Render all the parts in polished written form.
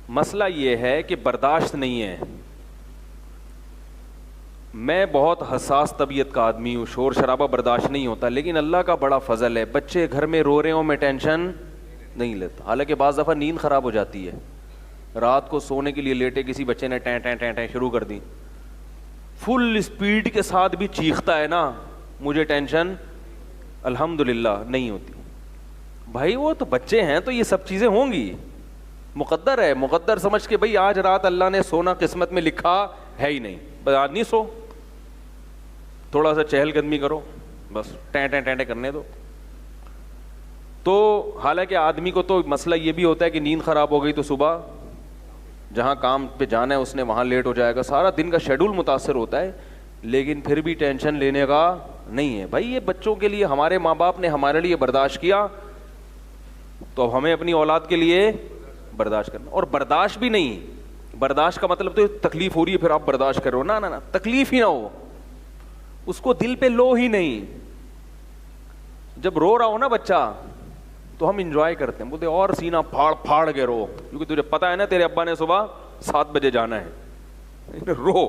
مسئلہ یہ ہے کہ برداشت نہیں ہے. میں بہت حساس طبیعت کا آدمی ہوں, شور شرابہ برداشت نہیں ہوتا, لیکن اللہ کا بڑا فضل ہے, بچے گھر میں رو رہے ہوں میں ٹینشن نہیں لیتا. حالانکہ بعض دفعہ نیند خراب ہو جاتی ہے, رات کو سونے کے لیے لیٹے کسی بچے نے ٹیں ٹیں ٹیں ٹیں شروع کر دی, فل اسپیڈ کے ساتھ بھی چیختا ہے نا, مجھے ٹینشن الحمدللہ نہیں ہوتی. بھائی وہ تو بچے ہیں تو یہ سب چیزیں ہوں گی, مقدر ہے, مقدر سمجھ کے بھائی آج رات اللہ نے سونا قسمت میں لکھا ہے ہی نہیں, بس آج نہیں سو, تھوڑا سا چہل قدمی کرو, بس ٹیں ٹیں ٹیں ٹیں کرنے دو. تو حالانکہ آدمی کو تو مسئلہ یہ بھی ہوتا ہے کہ نیند خراب ہو گئی تو صبح جہاں کام پہ جانا ہے اس نے وہاں لیٹ ہو جائے گا, سارا دن کا شیڈول متاثر ہوتا ہے, لیکن پھر بھی ٹینشن لینے کا نہیں ہے. بھائی یہ بچوں کے لیے ہمارے ماں باپ نے ہمارے لیے برداشت کیا, تو اب ہمیں اپنی اولاد کے لیے برداشت کرنا. اور برداشت بھی نہیں, برداشت کا مطلب تو تکلیف ہو رہی ہے پھر آپ برداشت کرو, نہ نہ تکلیف ہی نہ ہو, اس کو دل پہ لو ہی نہیں. جب رو رہا ہو نا بچہ تو ہم انجوائے کرتے ہیں, بولتے اور سینہ پھاڑ پھاڑ کے رو, کیونکہ تجھے پتا ہے نا تیرے ابا نے صبح 7 بجے جانا ہے, رو.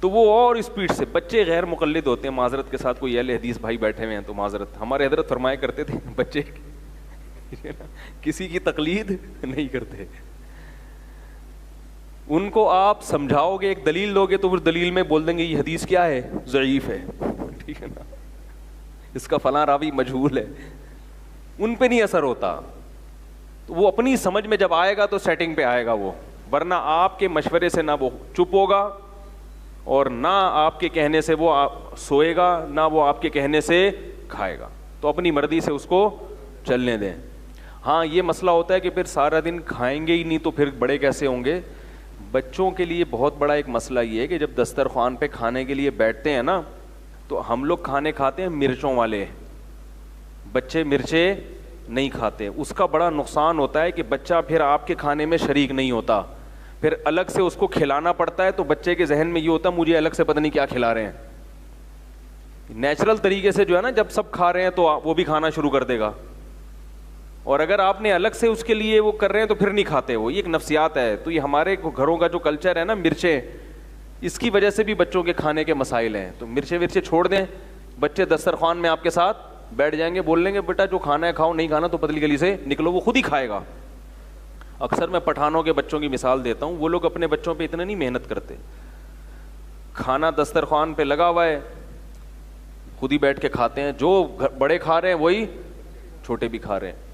تو وہ اور اسپیڈ سے, بچے غیر مقلد ہوتے ہیں, معذرت کے ساتھ کوئی اہل حدیث بھائی بیٹھے ہوئے ہیں تو معذرت, ہمارے حضرت فرمایا کرتے تھے بچے کسی کی تقلید نہیں کرتے, ان کو آپ سمجھاؤ گے, ایک دلیل دو گے تو پھر دلیل میں بول دیں گے یہ حدیث کیا ہے, ضعیف ہے, ٹھیک ہے نا, اس کا فلاں راوی مجہول ہے, ان پہ نہیں اثر ہوتا. تو وہ اپنی سمجھ میں جب آئے گا تو سیٹنگ پہ آئے گا وہ, ورنہ آپ کے مشورے سے نہ وہ چپ ہوگا اور نہ آپ کے کہنے سے وہ سوئے گا, نہ وہ آپ کے کہنے سے کھائے گا. تو اپنی مرضی سے اس کو چلنے دیں. ہاں یہ مسئلہ ہوتا ہے کہ پھر سارا دن کھائیں گے ہی نہیں تو پھر بڑے کیسے ہوں گے. بچوں کے لیے بہت بڑا ایک مسئلہ یہ ہے کہ جب دسترخوان پہ کھانے کے لیے بیٹھتے ہیں نا, تو ہم لوگ کھانے کھاتے ہیں مرچوں والے, بچے مرچیں نہیں کھاتے. اس کا بڑا نقصان ہوتا ہے کہ بچہ پھر آپ کے کھانے میں شریک نہیں ہوتا, پھر الگ سے اس کو کھلانا پڑتا ہے. تو بچے کے ذہن میں یہ ہوتا ہے مجھے الگ سے پتہ نہیں کیا کھلا رہے ہیں. نیچرل طریقے سے جو ہے نا جب سب کھا رہے ہیں تو وہ بھی کھانا شروع کر دے گا, اور اگر آپ نے الگ سے اس کے لیے وہ کر رہے ہیں تو پھر نہیں کھاتے وہ. یہ ایک نفسیات ہے. تو یہ ہمارے گھروں کا جو کلچر ہے نا مرچیں, اس کی وجہ سے بھی بچوں کے کھانے کے مسائل ہیں. تو مرچیں چھوڑ دیں, بچے دسترخوان میں آپ کے ساتھ بیٹھ جائیں گے, بول لیں گے بیٹا جو کھانا ہے کھاؤ, نہیں کھانا تو پتلی گلی سے نکلو, وہ خود ہی کھائے گا. اکثر میں پٹھانوں کے بچوں کی مثال دیتا ہوں, وہ لوگ اپنے بچوں پہ اتنا نہیں محنت کرتے, کھانا دسترخوان پہ لگا ہوا ہے, خود ہی بیٹھ کے کھاتے ہیں, جو بڑے کھا رہے ہیں وہی چھوٹے بھی کھا رہے ہیں.